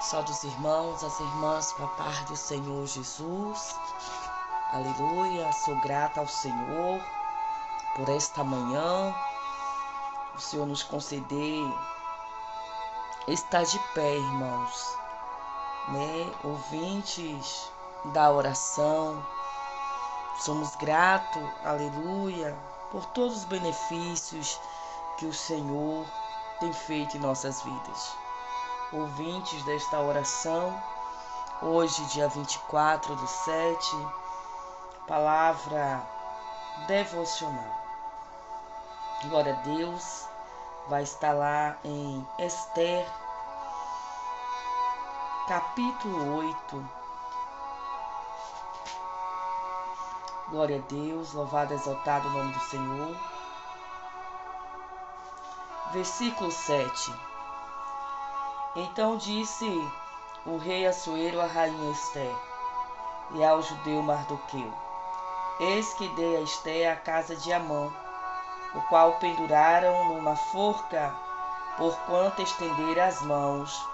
Salve os irmãos, as irmãs, com a paz do Senhor Jesus. Aleluia, sou grata ao Senhor por esta manhã. O Senhor nos conceder estar de pé, irmãos, ouvintes da oração. Somos gratos, aleluia, por todos os benefícios que o Senhor tem feito em nossas vidas. Ouvintes desta oração, hoje, dia 24/7, palavra devocional. Glória a Deus, vai estar lá em Esther, capítulo 8. Glória a Deus, louvado e exaltado o nome do Senhor. Versículo 7. Então disse o rei Assuero à rainha Esther e ao judeu Mardoqueu: Eis que dei a Esther a casa de Amã, o qual penduraram numa forca, porquanto estendera as mãos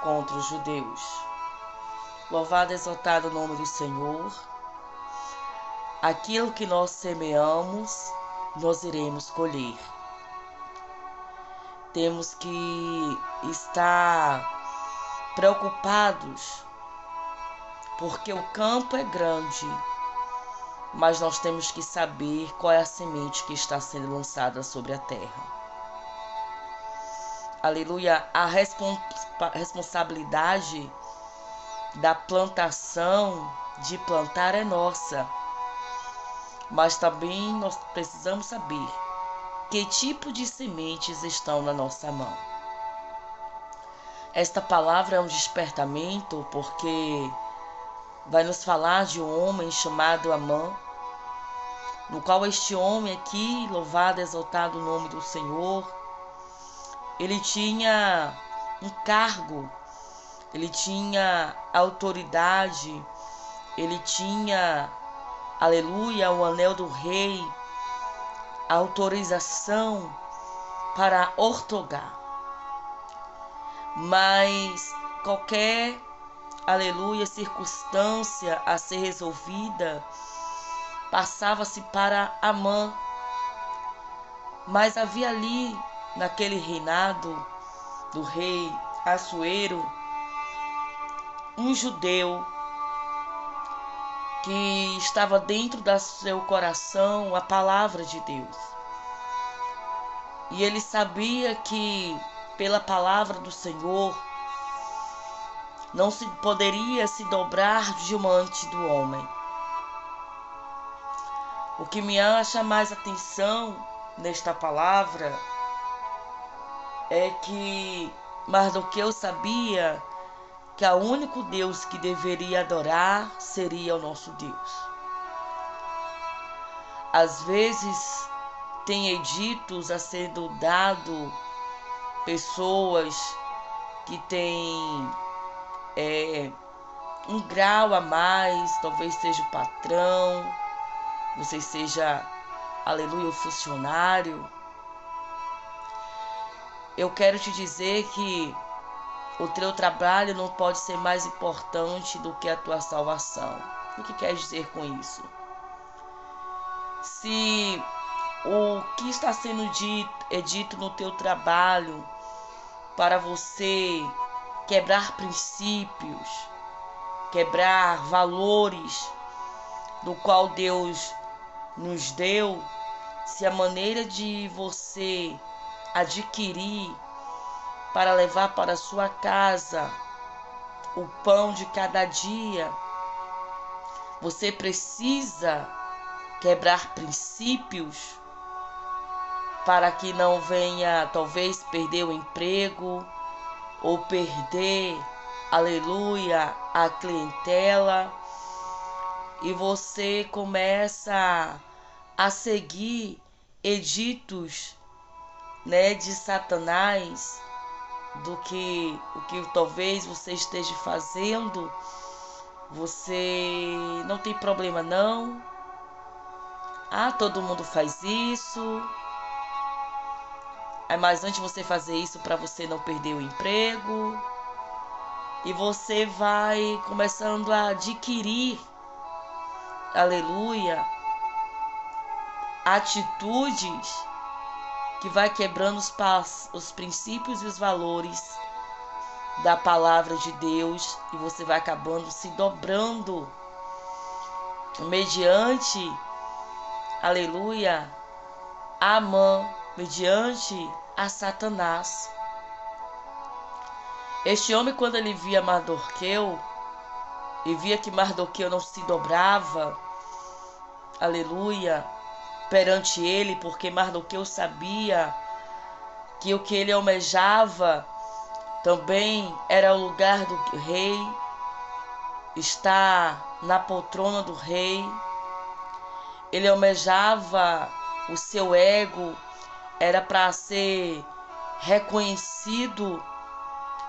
contra os judeus. Louvado e exaltado o nome do Senhor. Aquilo que nós semeamos, nós iremos colher. Temos que estar preocupados, porque o campo é grande, mas nós temos que saber qual é a semente que está sendo lançada sobre a terra. Aleluia, a responsabilidade da plantação, de plantar é nossa, mas também nós precisamos saber que tipo de sementes estão na nossa mão. Esta palavra é um despertamento porque vai nos falar de um homem chamado Amã, no qual este homem aqui, louvado e exaltado o nome do Senhor, ele tinha um cargo, ele tinha autoridade, ele tinha, aleluia, o anel do rei, a autorização para outorgar. Mas qualquer, aleluia, circunstância a ser resolvida, passava-se para Amã. Mas havia ali, naquele reinado do rei Assuero, um judeu que estava dentro do seu coração a palavra de Deus. E ele sabia que pela palavra do Senhor não se poderia se dobrar diante do homem. O que me acha mais atenção nesta palavra é que Mardoqueu sabia que o único Deus que deveria adorar seria o nosso Deus. Às vezes tem editos a sendo dado pessoas que têm um grau a mais, talvez seja o patrão, você seja, aleluia, o funcionário. Eu quero te dizer que o teu trabalho não pode ser mais importante do que a tua salvação. O que quer dizer com isso? Se o que está sendo dito no teu trabalho para você quebrar princípios, quebrar valores do qual Deus nos deu, se a maneira de você adquirir para levar para a sua casa o pão de cada dia, você precisa quebrar princípios para que não venha, talvez, perder o emprego ou perder, aleluia, a clientela, e você começa a seguir editos, de Satanás, do que o que talvez você esteja fazendo. Você não tem problema não. Todo mundo faz isso. Mas antes de você fazer isso para você não perder o emprego, E você vai começando a adquirir, aleluia, atitudes que vai quebrando os princípios e os valores da palavra de Deus, e você vai acabando se dobrando mediante, aleluia, a Amã, mediante a Satanás. Este homem, quando ele via Mardoqueu e via que Mardoqueu não se dobrava, aleluia, perante ele, porque Mardoqueu sabia que o que ele almejava também era o lugar do rei, estar na poltrona do rei. Ele almejava o seu ego, era para ser reconhecido,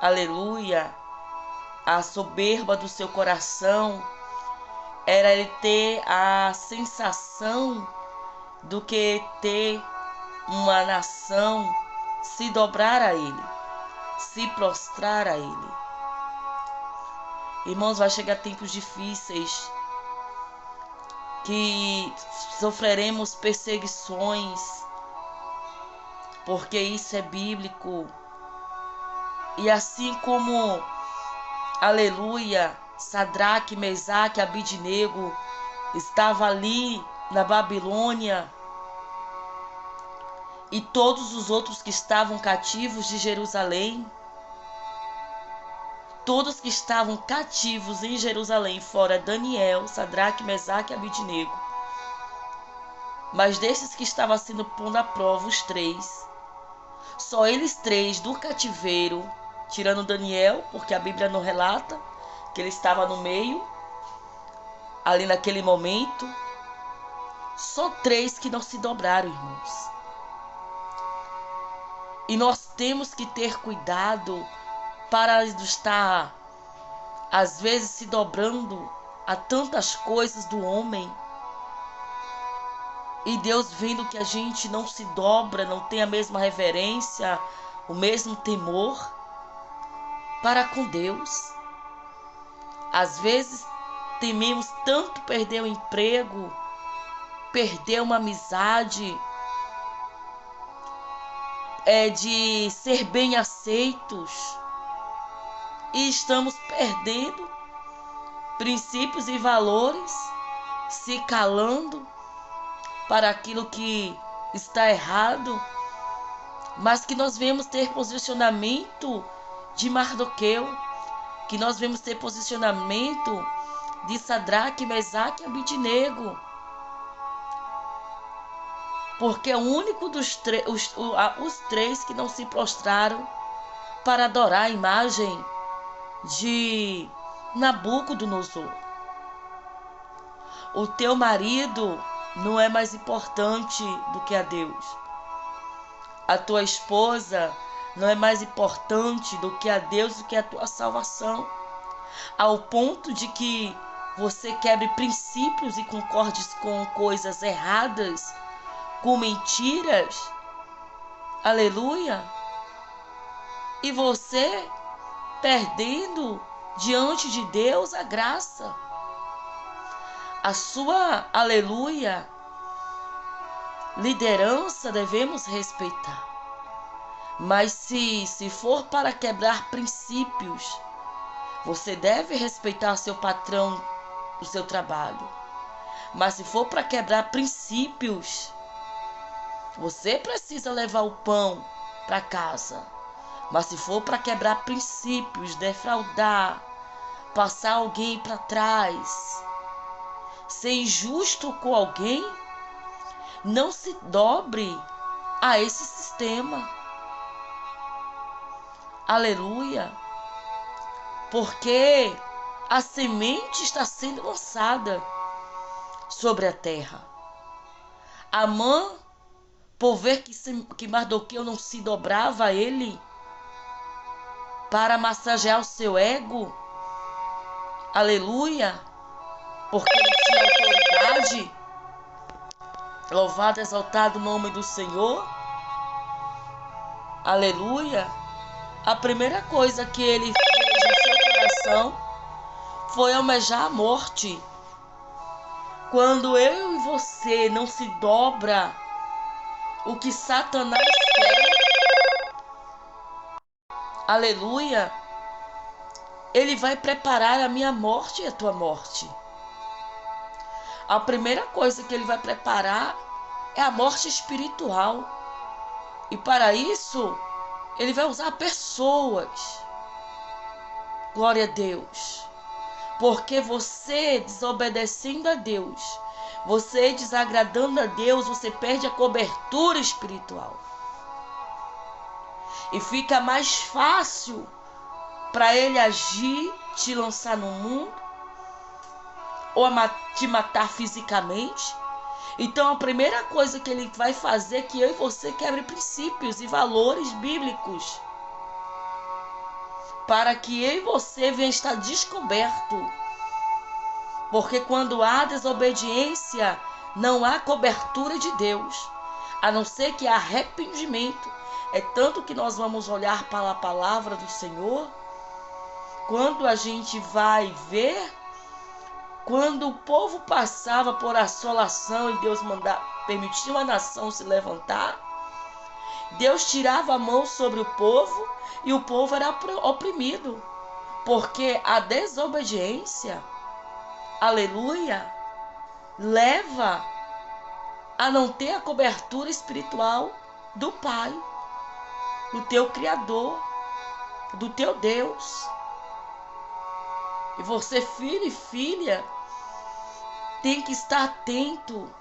aleluia, a soberba do seu coração, era ele ter a sensação do que ter uma nação se dobrar a ele, se prostrar a ele. Irmãos, vai chegar tempos difíceis que sofreremos perseguições, porque isso é bíblico. E assim como, aleluia, Sadraque, Mesaque, Abidnego estava ali na Babilônia, e todos os outros que estavam cativos de Jerusalém, todos que estavam cativos em Jerusalém, fora Daniel, Sadraque, Mesaque e Abidnego. Mas desses que estavam sendo pondo à prova, os três, só eles três do cativeiro, tirando Daniel, porque a Bíblia não relata que ele estava no meio, ali naquele momento, só três que não se dobraram, irmãos. E nós temos que ter cuidado para estar, às vezes, se dobrando a tantas coisas do homem. E Deus, vendo que a gente não se dobra, não tem a mesma reverência, o mesmo temor para com Deus. Às vezes, tememos tanto perder o emprego, perder uma amizade, de ser bem aceitos, e estamos perdendo princípios e valores, se calando para aquilo que está errado, mas que nós vemos ter posicionamento de Mardoqueu, que nós vemos ter posicionamento de Sadraque, Mesaque e Abidnego, porque é o único dos os três que não se prostraram para adorar a imagem de Nabucodonosor. O teu marido não é mais importante do que a Deus. A tua esposa não é mais importante do que a Deus, do que a tua salvação. Ao ponto de que você quebre princípios e concordes com coisas erradas, com mentiras, aleluia, e você perdendo diante de Deus a graça, a sua, aleluia, liderança devemos respeitar. Mas se for para quebrar princípios, você deve respeitar seu patrão do seu trabalho. Mas se for para quebrar princípios, você precisa levar o pão para casa. Mas se for para quebrar princípios, defraudar, passar alguém para trás, ser injusto com alguém, não se dobre a esse sistema. Aleluia. Porque a semente está sendo lançada sobre a terra. Amã, por ver que Mardoqueu não se dobrava a ele, para massagear o seu ego, aleluia, porque ele tinha autoridade, louvado, exaltado o nome do Senhor, aleluia, a primeira coisa que ele fez no seu coração foi almejar a morte. Quando eu e você não se dobra o que Satanás quer, aleluia, ele vai preparar a minha morte e a tua morte. A primeira coisa que ele vai preparar é a morte espiritual. E para isso, ele vai usar pessoas. Glória a Deus. Porque você desobedecendo a Deus, você desagradando a Deus, você perde a cobertura espiritual. E fica mais fácil para ele agir, te lançar no mundo, ou te matar fisicamente. Então a primeira coisa que ele vai fazer é que eu e você quebre princípios e valores bíblicos, para que eu e você venha estar descoberto. Porque quando há desobediência, não há cobertura de Deus, a não ser que há arrependimento. É tanto que nós vamos olhar para a palavra do Senhor, quando a gente vai ver, quando o povo passava por assolação e Deus permitiu a nação se levantar, Deus tirava a mão sobre o povo e o povo era oprimido, porque a desobediência, aleluia, leva a não ter a cobertura espiritual do Pai, do teu Criador, do teu Deus. E você, filho e filha, tem que estar atento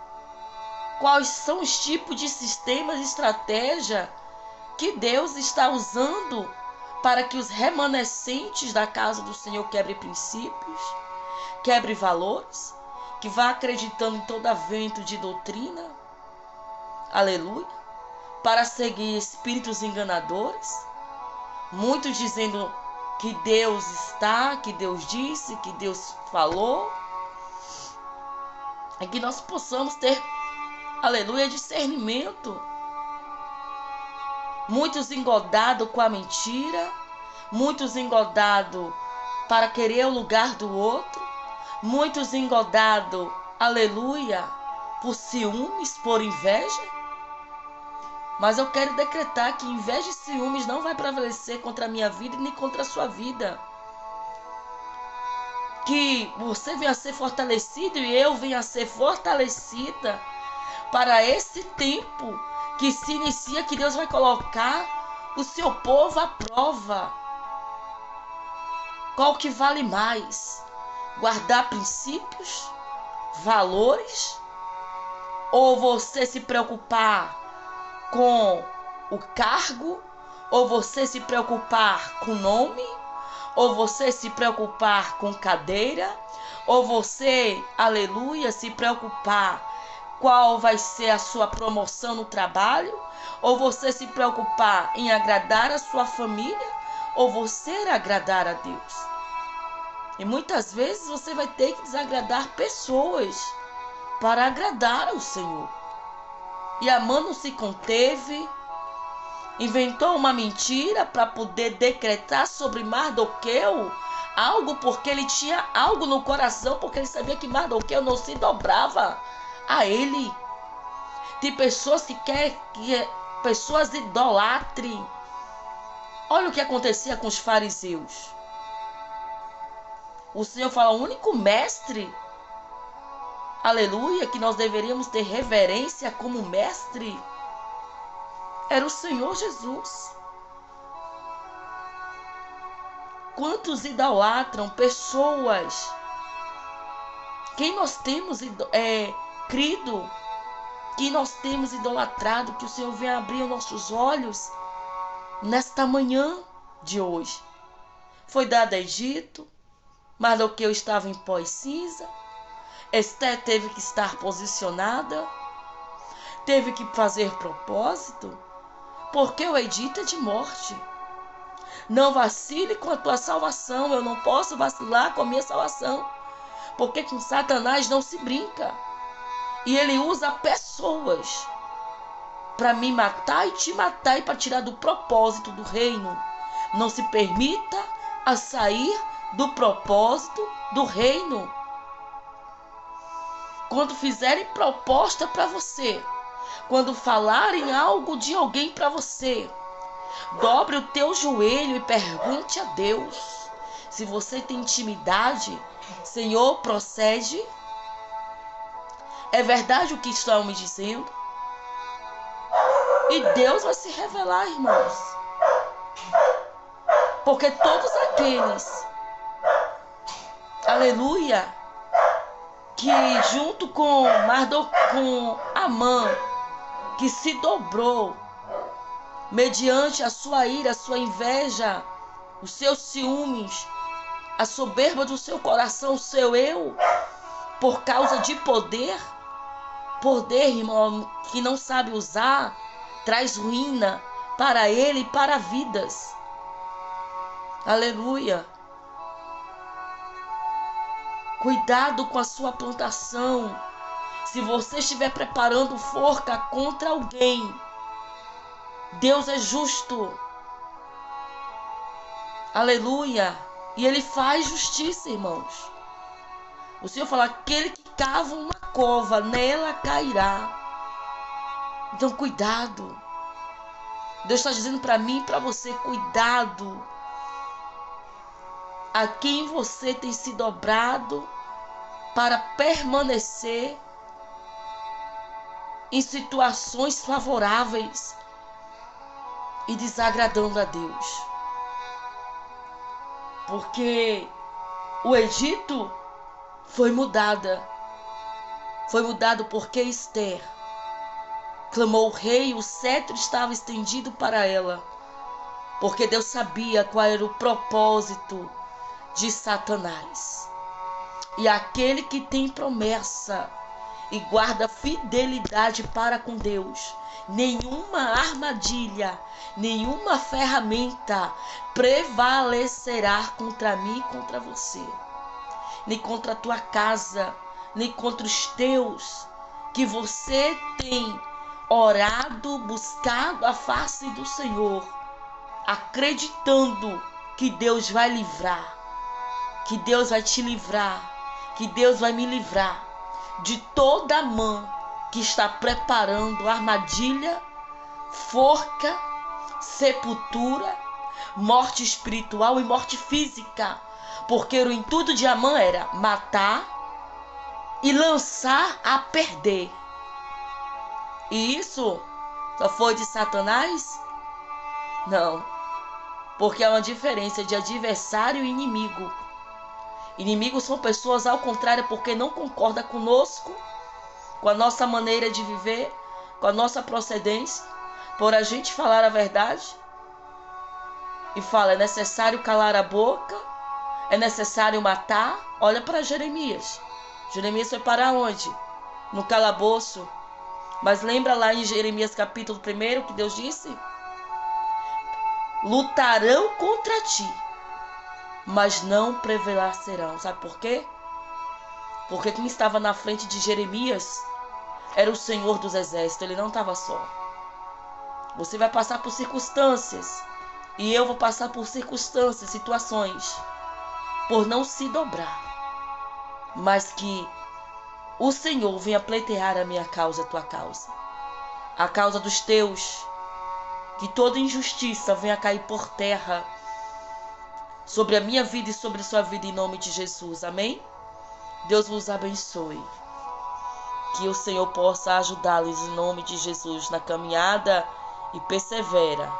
quais são os tipos de sistemas e estratégia que Deus está usando para que os remanescentes da casa do Senhor quebrem princípios, quebrem valores, que vá acreditando em todo vento de doutrina, aleluia, para seguir espíritos enganadores, muitos dizendo que Deus está, que Deus disse, que Deus falou, e que nós possamos ter, aleluia, discernimento. Muitos engodados com a mentira, muitos engodados para querer o lugar do outro, muitos engodados, aleluia, por ciúmes, por inveja. Mas eu quero decretar que inveja e ciúmes não vai prevalecer contra a minha vida nem contra a sua vida. Que você venha a ser fortalecido e eu venha a ser fortalecida para esse tempo que se inicia, que Deus vai colocar o seu povo à prova. Qual que vale mais? Guardar princípios, valores, ou você se preocupar com o cargo, ou você se preocupar com o nome, ou você se preocupar com cadeira, ou você, aleluia, se preocupar qual vai ser a sua promoção no trabalho, ou você se preocupar em agradar a sua família, ou você agradar a Deus. E muitas vezes você vai ter que desagradar pessoas para agradar ao Senhor. E Amã não se conteve, inventou uma mentira para poder decretar sobre Mardoqueu algo, porque ele tinha algo no coração, porque ele sabia que Mardoqueu não se dobrava a ele. Tem pessoas que querem que pessoas idolatrem. Olha o que acontecia com os fariseus. O Senhor fala, o único mestre, aleluia, que nós deveríamos ter reverência como mestre, era o Senhor Jesus. Quantos idolatram pessoas? Quem nós temos crido, que nós temos idolatrado, que o Senhor venha abrir os nossos olhos nesta manhã de hoje. Foi dado a Egito, Mardoqueu estava em pó e cinza, Esté teve que estar posicionada, teve que fazer propósito, porque o edito é de morte. Não vacile com a tua salvação, eu não posso vacilar com a minha salvação, porque com Satanás não se brinca. E ele usa pessoas para me matar e te matar e para tirar do propósito do reino. Não se permita a sair do propósito do reino. Quando fizerem proposta para você, quando falarem algo de alguém para você, dobre o teu joelho e pergunte a Deus. Se você tem intimidade, Senhor, procede. É verdade o que estão me dizendo? E Deus vai se revelar, irmãos. Porque todos aqueles, aleluia, que junto com Amã, que se dobrou mediante a sua ira, a sua inveja, os seus ciúmes, a soberba do seu coração, o seu eu, por causa de poder, irmão, que não sabe usar, traz ruína para ele e para vidas. Aleluia. Cuidado com a sua plantação. Se você estiver preparando forca contra alguém, Deus é justo. Aleluia. E Ele faz justiça, irmãos. O Senhor fala, aquele que cava uma cova, nela cairá. Então, cuidado. Deus está dizendo para mim e para você, cuidado. A quem você tem se dobrado para permanecer em situações favoráveis e desagradando a Deus. Porque o Egito foi mudada. Foi mudado porque Esther clamou o rei, o cetro estava estendido para ela. Porque Deus sabia qual era o propósito de Satanás. E aquele que tem promessa e guarda fidelidade para com Deus, nenhuma armadilha, nenhuma ferramenta prevalecerá contra mim e contra você, nem contra a tua casa, nem contra os teus, que você tem orado, buscado a face do Senhor, acreditando que Deus vai livrar, que Deus vai te livrar, que Deus vai me livrar de toda mão que está preparando armadilha, forca, sepultura, morte espiritual e morte física. Porque o intuito de Amã era matar e lançar a perder. E isso só foi de Satanás? Não. Porque há uma diferença de adversário e inimigo. Inimigos são pessoas ao contrário, porque não concordam conosco, com a nossa maneira de viver, com a nossa procedência, por a gente falar a verdade. E fala, é necessário calar a boca, é necessário matar. Olha para Jeremias. Jeremias foi para onde? No calabouço. Mas lembra lá em Jeremias capítulo 1 que Deus disse? Lutarão contra ti, mas não prevalecerão. Sabe por quê? Porque quem estava na frente de Jeremias era o Senhor dos Exércitos. Ele não estava só. Você vai passar por circunstâncias. E eu vou passar por circunstâncias, situações. Por não se dobrar. Mas que o Senhor venha pleitear a minha causa, a tua causa. A causa dos teus. Que toda injustiça venha cair por terra sobre a minha vida e sobre a sua vida, em nome de Jesus. Amém? Deus vos abençoe. Que o Senhor possa ajudá-los em nome de Jesus na caminhada e persevera